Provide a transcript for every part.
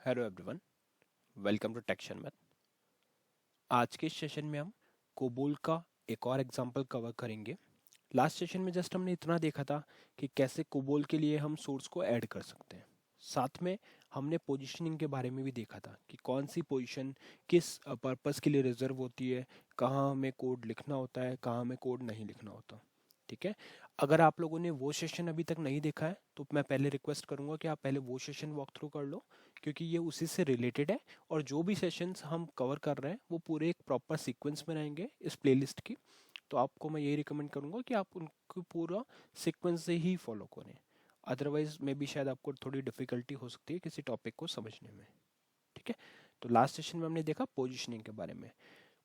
Hello everyone, welcome to टेक्शन math. आज के सेशन में हम कोबोल का एक और एग्जांपल कवर करेंगे। लास्ट सेशन में जस्ट हमने इतना देखा था कि कैसे कोबोल के लिए हम सोर्स को ऐड कर सकते हैं। साथ में हमने पोजीशनिंग के बारे में भी देखा था कि कौन सी पोजीशन किस पर्पस के लिए रिजर्व होती है, कहाँ हमें कोड लिखना होता है, कहाँ हमें कोड नहीं लिखना होता। ठीक है। अगर आप लोगों ने वो सेशन अभी तक नहीं देखा है तो मैं पहले रिक्वेस्ट करूंगा कि आप पहले वो सेशन वॉक थ्रू कर लो, क्योंकि ये उसी से रिलेटेड है। और जो भी सेशंस हम कवर कर रहे हैं वो पूरे एक प्रॉपर सीक्वेंस में रहेंगे इस प्लेलिस्ट की। तो आपको मैं यही रिकमेंड करूंगा कि आप उनको पूरा सीक्वेंस से ही फॉलो करें। अदरवाइज में भी शायद आपको थोड़ी डिफिकल्टी हो सकती है किसी टॉपिक को समझने में। ठीक है। तो लास्ट सेशन में हमने देखा पोजिशनिंग के बारे में।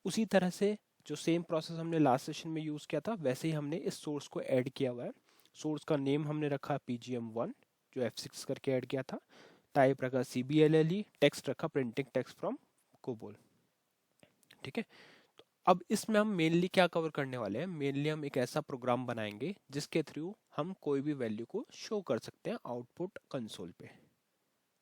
उसी तरह से जो सेम प्रोसेस हमने लास्ट सेशन में यूज़ किया था वैसे ही हमने इस सोर्स को ऐड किया हुआ है। सोर्स का नेम हमने रखा PGM1, जो F6 करके ऐड किया था। टाइप रखा CBLLE, टेक्स्ट रखा प्रिंटिंग टेक्स्ट फ्रॉम कोबोल। ठीक है। तो अब इसमें हम मेनली क्या कवर करने वाले हैं, मेनली हम एक ऐसा प्रोग्राम बनाएंगे जिसके थ्रू हम कोई भी वैल्यू को शो कर सकते हैं आउटपुट कंसोल पे।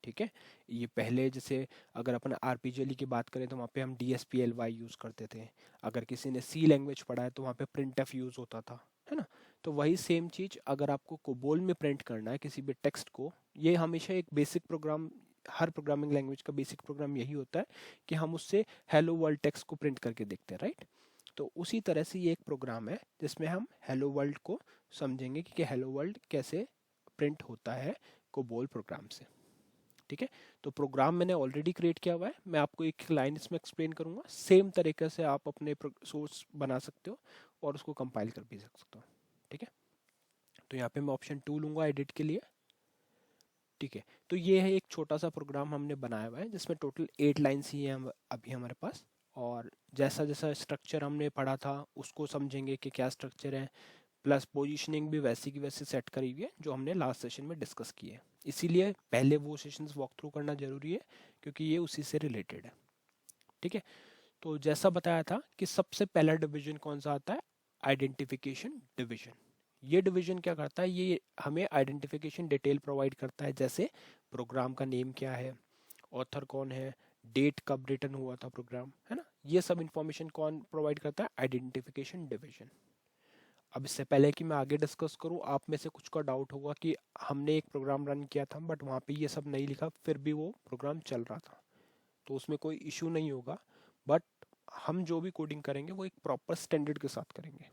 ठीक है। ये पहले जैसे अगर अपन आरपीजीएल की बात करें तो वहाँ पे हम DSPLY यूज़ करते थे। अगर किसी ने C लैंग्वेज पढ़ा है तो वहाँ पे printf यूज़ होता था, है ना। तो वही सेम चीज़ अगर आपको कोबोल में प्रिंट करना है किसी भी टेक्स्ट को, ये हमेशा एक बेसिक प्रोग्राम, हर प्रोग्रामिंग लैंग्वेज का बेसिक प्रोग्राम यही होता है कि हम उससे हेलो वर्ल्ड टेक्स्ट को प्रिंट करके देखते हैं, राइट। तो उसी तरह से ये एक प्रोग्राम है जिसमें हम हेलो वर्ल्ड को समझेंगे कि हेलो वर्ल्ड कैसे प्रिंट होता है कोबोल प्रोग्राम से। ठीक है। तो प्रोग्राम मैंने ऑलरेडी क्रिएट किया हुआ है, मैं आपको एक लाइन इसमें एक्सप्लेन करूंगा। सेम तरीके से आप अपने सोर्स बना सकते हो और उसको कंपाइल कर भी सकते हो। ठीक है। तो यहाँ पे मैं ऑप्शन 2 लूंगा एडिट के लिए। ठीक है। तो ये है एक छोटा सा प्रोग्राम हमने बनाया हुआ है जिसमें टोटल 8 लाइन्स ही हैं अभी हमारे पास। और जैसा जैसा स्ट्रक्चर हमने पढ़ा था उसको समझेंगे कि क्या स्ट्रक्चर है, प्लस पोजीशनिंग भी वैसी की वैसी सेट करी हुई है जो हमने लास्ट सेशन में डिस्कस की है। इसीलिए पहले वो सेशंस वॉक थ्रू करना जरूरी है क्योंकि ये उसी से रिलेटेड है। ठीक है। तो जैसा बताया था कि सबसे पहला डिवीजन कौन सा आता है, आइडेंटिफिकेशन डिवीजन। ये डिवीजन क्या करता है, ये हमें आइडेंटिफिकेशन डिटेल प्रोवाइड करता है, जैसे प्रोग्राम का नेम क्या है, ऑथर कौन है, डेट कब रिटर्न हुआ था प्रोग्राम, है ना। ये सब इंफॉर्मेशन कौन प्रोवाइड करता है, आइडेंटिफिकेशन डिवीजन। अब इससे पहले कि मैं आगे डिस्कस करूं, आप में से कुछ का डाउट होगा कि हमने एक प्रोग्राम रन किया था बट वहाँ पे ये सब नहीं लिखा फिर भी वो प्रोग्राम चल रहा था। तो उसमें कोई इशू नहीं होगा, बट हम जो भी कोडिंग करेंगे वो एक प्रॉपर स्टैंडर्ड के साथ करेंगे,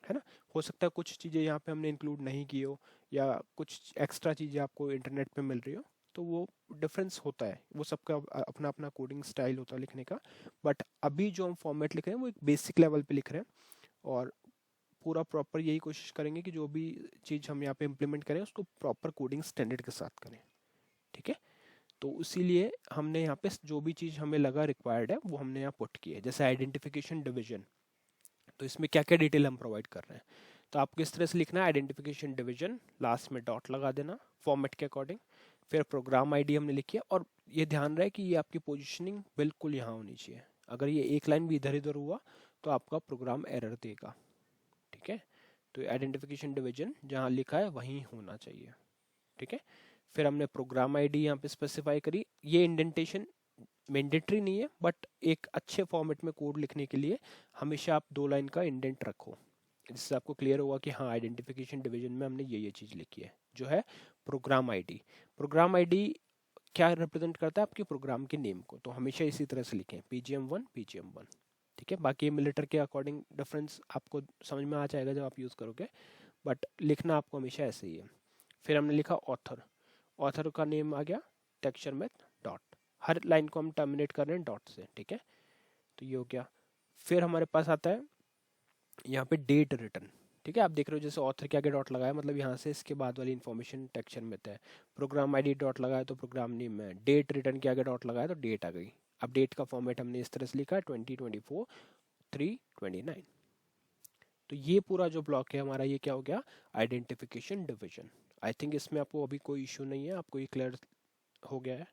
है ना। हो सकता है कुछ चीज़ें यहाँ पे हमने इंक्लूड नहीं की हो या कुछ एक्स्ट्रा चीज़ें आपको इंटरनेट पे मिल रही हो, तो वो डिफरेंस होता है, वो सबका अपना अपना कोडिंग स्टाइल होता है लिखने का। बट अभी जो हम फॉर्मेट लिख रहे हैं वो एक बेसिक लेवल पे लिख रहे हैं और पूरा प्रॉपर यही कोशिश करेंगे कि जो भी चीज़ हम यहाँ पे इम्प्लीमेंट करें उसको प्रॉपर कोडिंग स्टैंडर्ड के साथ करें। ठीक है। तो इसीलिए हमने यहाँ पे जो भी चीज़ हमें लगा रिक्वायर्ड है वो हमने यहाँ पुट की है, जैसे आइडेंटिफिकेशन डिवीजन। तो इसमें क्या क्या डिटेल हम प्रोवाइड कर रहे हैं, तो आपको इस तरह से लिखना है, आइडेंटिफिकेशन डिवीजन, लास्ट में डॉट लगा देना फॉर्मेट के अकॉर्डिंग। फिर प्रोग्राम आईडी हमने लिखी है और ये ध्यान रहे कि ये आपकी पोजीशनिंग बिल्कुल यहाँ होनी चाहिए। अगर ये एक लाइन भी इधर उधर हुआ तो आपका प्रोग्राम एरर देगा। ठीक है। तो आइडेंटिफिकेशन डिवीजन जहाँ लिखा है वहीं होना चाहिए। ठीक है। फिर हमने प्रोग्राम आईडी यहाँ पे स्पेसिफाई करी। ये इंडेंटेशन मैंडेटरी नहीं है बट एक अच्छे फॉर्मेट में कोड लिखने के लिए हमेशा आप 2 लाइन का इंडेंट रखो, जिससे आपको क्लियर होगा कि हाँ आइडेंटिफिकेशन डिवीजन में हमने ये चीज़ लिखी है, जो है प्रोग्राम आईडी। प्रोग्राम आईडी क्या रिप्रेजेंट करता है, आपके प्रोग्राम के नेम को, तो हमेशा इसी तरह से लिखें PGM1 PGM1। ठीक है। बाकी मिलिटर के अकॉर्डिंग डिफरेंस आपको समझ में आ जाएगा जब आप यूज़ करोगे, बट लिखना आपको हमेशा ऐसे ही है। फिर हमने लिखा ऑथर, ऑथर का नेम आ गया टेक्सचर मैथ डॉट, हर लाइन को हम टर्मिनेट कर रहे हैं डॉट से। ठीक है। तो ये हो गया। फिर हमारे पास आता है यहाँ पे डेट रिटर्न। ठीक है। आप देख रहे हो जैसे ऑथर के आगे डॉट लगाया मतलब यहाँ से इसके बाद वाली इन्फॉर्मेशन टेक्सचर में है। प्रोग्राम आईडी डॉट लगाया तो प्रोग्राम नेम में, डेट रिटर्न के आगे डॉट लगाया तो डेट आ गई। अब डेट का फॉर्मेट हमने इस तरह से लिखा है 2024/3/29। तो ये पूरा जो ब्लॉक है हमारा ये क्या हो गया, आइडेंटिफिकेशन डिवीजन। आई थिंक इसमें आपको अभी कोई इशू नहीं है, आपको ये क्लियर हो गया है।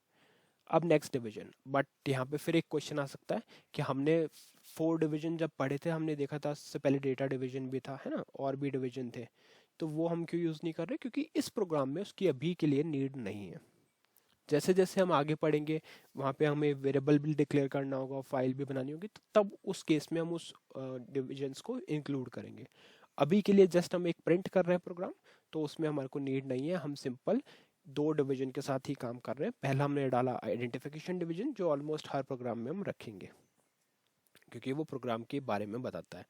अब नेक्स्ट डिवीजन, बट यहाँ पे फिर एक क्वेश्चन आ सकता है कि हमने 4 डिवीजन जब पढ़े थे हमने देखा था उससे पहले डेटा डिवीजन भी था, है ना, और भी डिवीजन थे, तो वो हम क्यों यूज़ नहीं कर रहे, क्योंकि इस प्रोग्राम में उसकी अभी के लिए नीड नहीं है। जैसे जैसे हम आगे पढ़ेंगे वहाँ पे हमें वेरिएबल भी डिक्लेयर करना होगा, फाइल भी बनानी होगी, तो तब उस केस में हम उस डिविजन्स को इंक्लूड करेंगे। अभी के लिए जस्ट हम एक प्रिंट कर रहे हैं प्रोग्राम, तो उसमें हमारे को नीड नहीं है, हम सिंपल दो डिवीजन के साथ ही काम कर रहे हैं। पहला हमने डाला आइडेंटिफिकेशन डिवीजन, जो ऑलमोस्ट हर प्रोग्राम में हम रखेंगे क्योंकि वो प्रोग्राम के बारे में बताता है।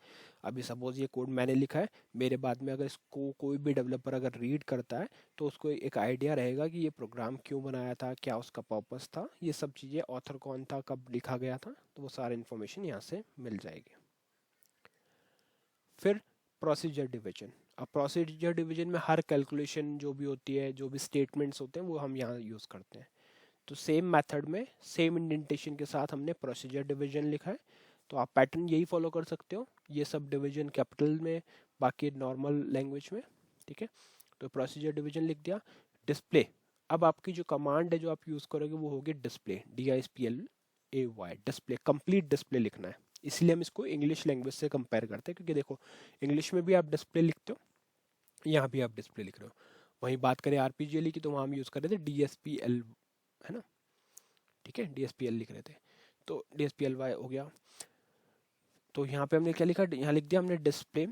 अभी सपोज ये कोड मैंने लिखा है, मेरे बाद में अगर इसको कोई भी डेवलपर अगर रीड करता है तो उसको एक आइडिया रहेगा कि ये प्रोग्राम क्यों बनाया था, क्या उसका पर्पस था, ये सब चीज़ें, ऑथर कौन था, कब लिखा गया था, तो वो सारी इन्फॉर्मेशन यहाँ से मिल जाएगी। फिर प्रोसीजर डिवीजन। अब प्रोसीजर डिवीजन में हर कैलकुलेशन जो भी होती है, जो भी स्टेटमेंट्स होते हैं, वो हम यहाँ यूज़ करते हैं। तो सेम मेथड में सेम इंडेंटेशन के साथ हमने प्रोसीजर डिवीजन लिखा है। तो आप पैटर्न यही फॉलो कर सकते हो, ये सब डिवीजन कैपिटल में, बाकी नॉर्मल लैंग्वेज में, ठीक है। तो प्रोसीजर डिवीजन लिख दिया। डिस्प्ले, अब आपकी जो कमांड है जो आप यूज़ करोगे वो होगी display, DISPLAY, display, complete display लिखना है। इसलिए हम इसको इंग्लिश लैंग्वेज से कंपेयर करते हैं, क्योंकि देखो इंग्लिश में भी आप डिस्प्ले लिखते हो, यहाँ भी आप डिस्प्ले लिख रहे हो। वहीं बात करें RPGLE की, तो वहाँ हम यूज़ कर रहे थे DSPL, है ना, ठीक है, DSPL लिख रहे थे, तो DSPLY हो गया। तो यहाँ पे हमने क्या लिखा, यहाँ लिख दिया हमने डिस्प्ले,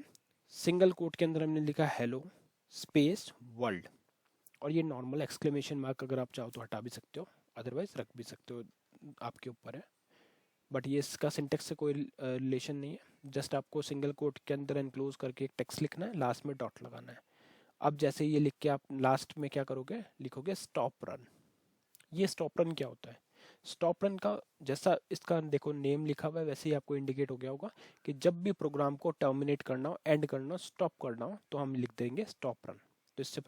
सिंगल कोट के अंदर हमने लिखा हेलो स्पेस वर्ल्ड, और ये नॉर्मल एक्सक्लेमेशन मार्क अगर आप चाहो तो हटा भी सकते हो, अदरवाइज रख भी सकते हो, आपके ऊपर है। बट ये इसका सिंटेक्स से कोई रिलेशन नहीं है, जस्ट आपको सिंगल कोट के अंदर एनक्लोज करके एक टेक्स्ट लिखना है, लास्ट में डॉट लगाना है। अब जैसे ये लिख के आप लास्ट में क्या करोगे, लिखोगे स्टॉप रन। ये स्टॉप रन क्या होता है, स्टॉप रन का जैसा इसका देखो नेम लिखा हुआ है, वैसे ही आपको इंडिकेट हो गया होगा कि जब भी प्रोग्राम को टर्मिनेट करना हो, एंड करना हो, स्टॉप करना हो, तो हम लिख देंगे स्टॉप रन। तो इससे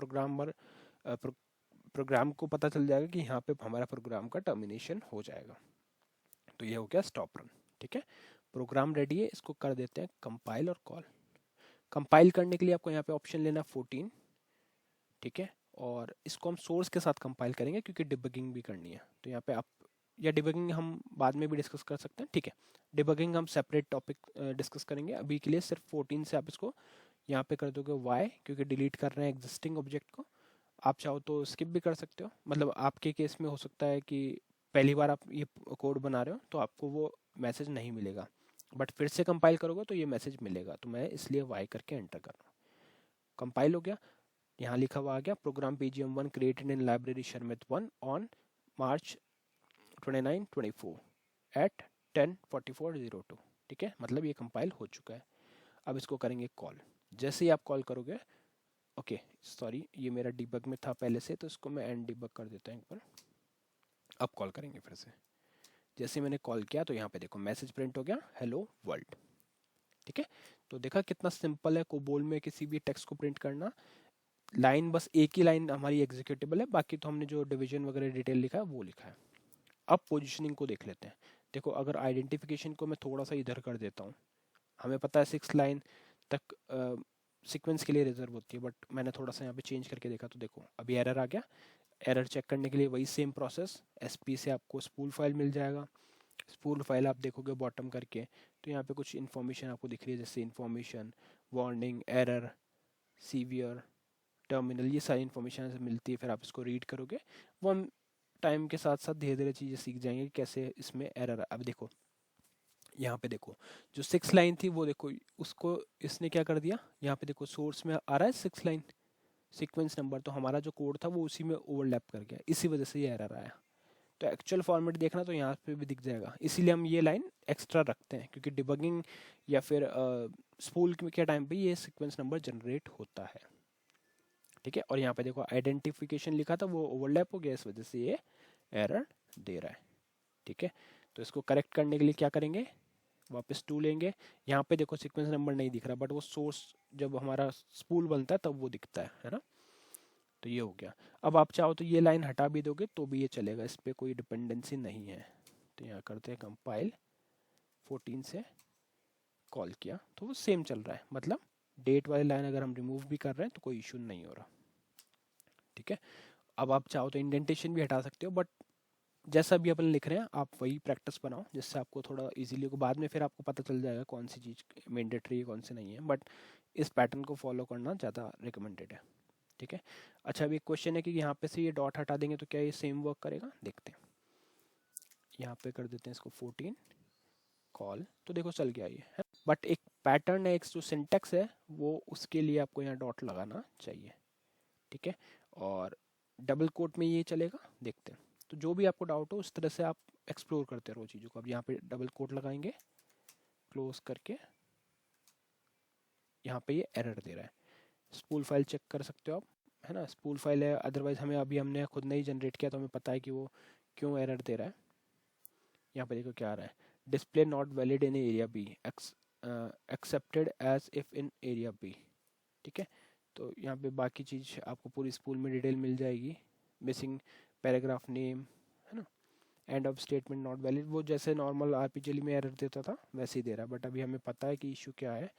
प्रोग्राम को पता चल जाएगा कि यहाँ पे हमारा प्रोग्राम का टर्मिनेशन हो जाएगा। तो ये हो गया स्टॉप रन, ठीक है। प्रोग्राम रेडी है, इसको कर देते हैं कंपाइल और कॉल। कंपाइल करने के लिए आपको यहाँ पे ऑप्शन लेना 14, ठीक है, और इसको हम सोर्स के साथ कंपाइल करेंगे क्योंकि डिबगिंग भी करनी है। तो यहाँ पे आप, या डिबगिंग हम बाद में भी डिस्कस कर सकते हैं, ठीक है, डिबगिंग हम सेपरेट टॉपिक डिस्कस करेंगे। अभी के लिए सिर्फ 14 से आप इसको यहाँ पे कर दोगे वाई, क्योंकि डिलीट कर रहे हैं एग्जिस्टिंग ऑब्जेक्ट को। आप चाहो तो स्किप भी कर सकते हो, मतलब आपके केस में हो सकता है कि पहली बार आप ये कोड बना रहे हो तो आपको वो मैसेज नहीं मिलेगा, बट फिर से कंपाइल करोगे तो ये मैसेज मिलेगा, तो मैं इसलिए वाई करके एंटर कर रहा हूँ। कंपाइल हो गया, यहाँ लिखा हुआ आ गया program PGM1 created in library शर्मित 1 ऑन मार्च 29/24 एट 10:44:02, ठीक है, मतलब ये कंपाइल हो चुका है। अब इसको करेंगे कॉल। जैसे ही आप कॉल करोगे, ओके सॉरी ये मेरा डिबग में था पहले से, तो इसको मैं एंड डिबग कर देता हूँ एक बार। अब कॉल करेंगे फिर से। जैसे मैंने कॉल किया तो यहाँ पे देखो मैसेज प्रिंट हो गया, हेलो वर्ल्ड, ठीक है। तो देखा कितना सिंपल है कोबोल में किसी भी टेक्स्ट को प्रिंट करना। लाइन बस एक ही लाइन हमारी एग्जीक्यूटेबल है, बाकी तो हमने जो डिवीजन वगैरह डिटेल लिखा है वो लिखा है। अब पोजीशनिंग को देख लेते हैं। देखो अगर आइडेंटिफिकेशन को मैं थोड़ा सा इधर कर देता हूँ, हमें पता है 6 लाइन तक सीक्वेंस के लिए रिजर्व होती है, बट मैंने थोड़ा सा यहाँ पे चेंज करके देखा तो देखो अभी एरर आ गया। एरर चेक करने के लिए वही सेम प्रोसेस, SP से आपको स्पूल फाइल मिल जाएगा। स्पूल फाइल आप देखोगे बॉटम करके, तो यहाँ पे कुछ इन्फॉर्मेशन आपको दिख रही है, जैसे information, warning, error, severe, terminal, ये सारी इन्फॉर्मेशन मिलती है। फिर आप इसको रीड करोगे, वो हम टाइम के साथ साथ धीरे धीरे चीज़ें सीख जाएंगे कि कैसे इसमें एरर। अब देखो यहाँ पे देखो जो 6 लाइन थी वो देखो उसको इसने क्या कर दिया, यहाँ पे देखो सोर्स में आ रहा है 6 लाइन सीक्वेंस नंबर, तो हमारा जो कोड था वो उसी में ओवरलैप कर गया, इसी वजह से ये एरर आया। तो एक्चुअल फॉर्मेट देखना तो यहाँ पे भी दिख जाएगा, इसीलिए हम ये लाइन एक्स्ट्रा रखते हैं, क्योंकि डिबगिंग या फिर स्पूल के टाइम पे ये सीक्वेंस नंबर जनरेट होता है, ठीक है। और यहाँ पे देखो आइडेंटिफिकेशन लिखा था वो ओवरलैप हो गया, इस वजह से ये एरर दे रहा है, ठीक है। तो इसको करेक्ट करने के लिए क्या करेंगे, वापस 2 लेंगे। यहाँ पे देखो सीक्वेंस नंबर नहीं दिख रहा, बट वो सोर्स जब हमारा स्पूल बनता है तब वो दिखता है ना। तो ये हो गया। अब आप चाहो तो ये लाइन हटा भी दोगे तो भी ये चलेगा, इस पर कोई डिपेंडेंसी नहीं है। तो यहाँ करते हैं कंपाइल, 14 से कॉल किया तो वो सेम चल रहा है, मतलब डेट वाली लाइन अगर हम रिमूव भी कर रहे हैं तो कोई इशू नहीं हो रहा, ठीक है। अब आप चाहो तो इंडेंटेशन भी हटा सकते हो, बट जैसा भी अपन लिख रहे हैं आप वही प्रैक्टिस बनाओ, जिससे आपको थोड़ा इजीली को बाद में फिर आपको पता चल जाएगा कौन सी चीज़ मैंडेटरी है कौन सी नहीं है, बट इस पैटर्न को फॉलो करना ज़्यादा रिकमेंडेड है, ठीक है। अच्छा, अभी एक क्वेश्चन है कि यहाँ पे से ये डॉट हटा देंगे तो क्या ये सेम वर्क करेगा, देखते हैं। यहाँ पे कर देते हैं इसको 14 कॉल, तो देखो चल गया ये है। बट एक पैटर्न है, एक जो सिंटेक्स है वो, उसके लिए आपको यहाँ डॉट लगाना चाहिए, ठीक है। और डबल कोट में ये चलेगा, देखते हैं। तो जो भी आपको डाउट हो उस तरह से आप एक्सप्लोर करते रहो चीज़ों को। अब यहाँ पे डबल कोट लगाएंगे, क्लोज करके, यहाँ पे ये एरर दे रहा है। स्पूल फाइल चेक कर सकते हो आप, है ना, स्पूल फाइल है। अदरवाइज हमें अभी हमने खुद नहीं जनरेट किया तो हमें पता है कि वो क्यों एरर दे रहा है। यहाँ पे देखो क्या आ रहा है, display not valid in area B, accepted as if in area B, ठीक है। तो यहाँ पे बाकी चीज़ आपको पूरी स्पूल में डिटेल मिल जाएगी। मिसिंग पैराग्राफ नेम, है ना, end of statement not valid, वो जैसे नॉर्मल आरपीजीएल में एरर देता था वैसे ही दे रहा है। बट अभी हमें पता है कि इशू क्या है,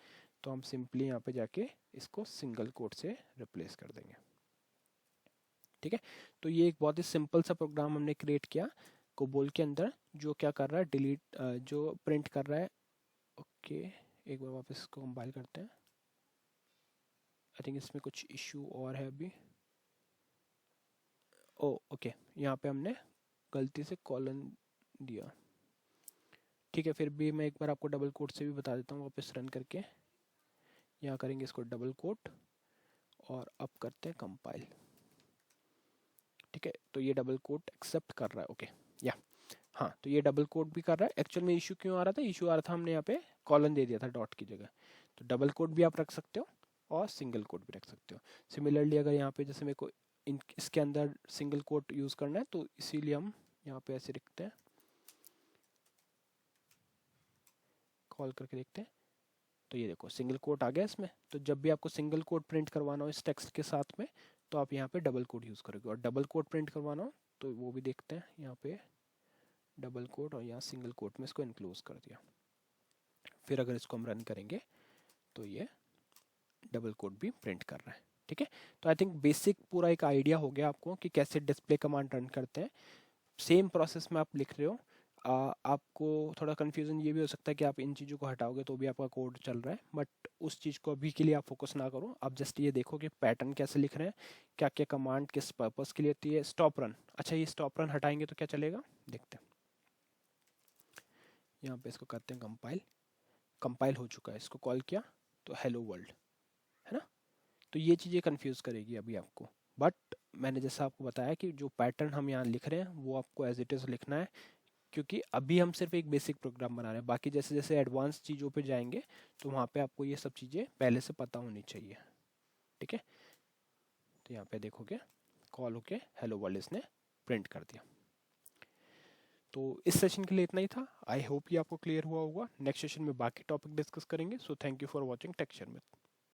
तो हम सिंपली यहाँ पे जाके इसको सिंगल कोट से रिप्लेस कर देंगे, ठीक है। तो ये एक बहुत ही सिंपल सा प्रोग्राम हमने क्रिएट किया कोबोल के अंदर, जो क्या कर रहा है, डिलीट, जो प्रिंट कर रहा है। ओके, एक बार वापस इसको कंपाइल करते हैं। आई थिंक इसमें कुछ इशू और है अभी। ओ ओके, यहाँ पे हमने गलती से कॉलन दिया, ठीक है। फिर भी मैं एक बार आपको डबल कोट से भी बता देता हूँ, वापस रन करके यहाँ करेंगे इसको डबल कोट, और अब करते हैं कंपाइल, ठीक है। तो ये डबल कोट एक्सेप्ट कर रहा है, ओके या हाँ, तो ये डबल कोट भी कर रहा है। एक्चुअल में इशू क्यों आ रहा था, इशू आ रहा था हमने यहाँ पे कॉलन दे दिया था डॉट की जगह। तो डबल कोट भी आप रख सकते हो और सिंगल कोट भी रख सकते हो। सिमिलरली अगर यहाँ पे जैसे मेरे को इसके अंदर सिंगल कोट यूज़ करना है तो इसीलिए हम यहाँ पे ऐसे लिखते हैं, कॉल करके देखते हैं। तो ये देखो सिंगल कोट आ गया इसमें। तो जब भी आपको सिंगल कोट प्रिंट करवाना हो इस टेक्स्ट के साथ में, तो आप यहाँ पे डबल कोट यूज़ करोगे। और डबल कोट प्रिंट करवाना हो तो वो भी देखते हैं, यहाँ पे डबल कोट और यहाँ सिंगल कोट में इसको इनक्लोज कर दिया। फिर अगर इसको हम रन करेंगे तो ये डबल कोट भी प्रिंट कर रहा है, ठीक है। तो आई थिंक बेसिक पूरा एक आइडिया हो गया आपको कि कैसे डिस्प्ले कमांड रन करते हैं। सेम प्रोसेस में आप लिख रहे हो। आपको थोड़ा कन्फ्यूजन ये भी हो सकता है कि आप इन चीज़ों को हटाओगे तो भी आपका कोड चल रहा है, बट उस चीज़ को अभी के लिए आप फोकस ना करो। आप जस्ट ये देखो कि पैटर्न कैसे लिख रहे हैं, क्या क्या कमांड किस पर्पज़ के लिए होती है। स्टॉप रन, अच्छा ये स्टॉप रन हटाएंगे तो क्या चलेगा, देखते हैं। यहाँ पे इसको करते हैं कंपाइल, कंपाइल हो चुका है, इसको कॉल किया तो हेलो वर्ल्ड, है ना। तो ये चीज़ें कंफ्यूज करेगी अभी आपको, बट मैंने जैसा आपको बताया कि जो पैटर्न हम यहाँ लिख रहे हैं वो आपको एज इट इज़ लिखना है, क्योंकि अभी हम सिर्फ एक बेसिक प्रोग्राम बना रहे हैं। बाकी जैसे जैसे एडवांस चीज़ों पे जाएंगे तो वहाँ पे आपको ये सब चीज़ें पहले से पता होनी चाहिए, ठीक है। तो यहाँ पे देखोगे कॉल होके हेलो वर्ल्ड इसने प्रिंट कर दिया। तो इस सेशन के लिए इतना ही था। आई होप ये आपको क्लियर हुआ होगा। नेक्स्ट सेशन में बाकी टॉपिक डिस्कस करेंगे। So thank you for watching texture में।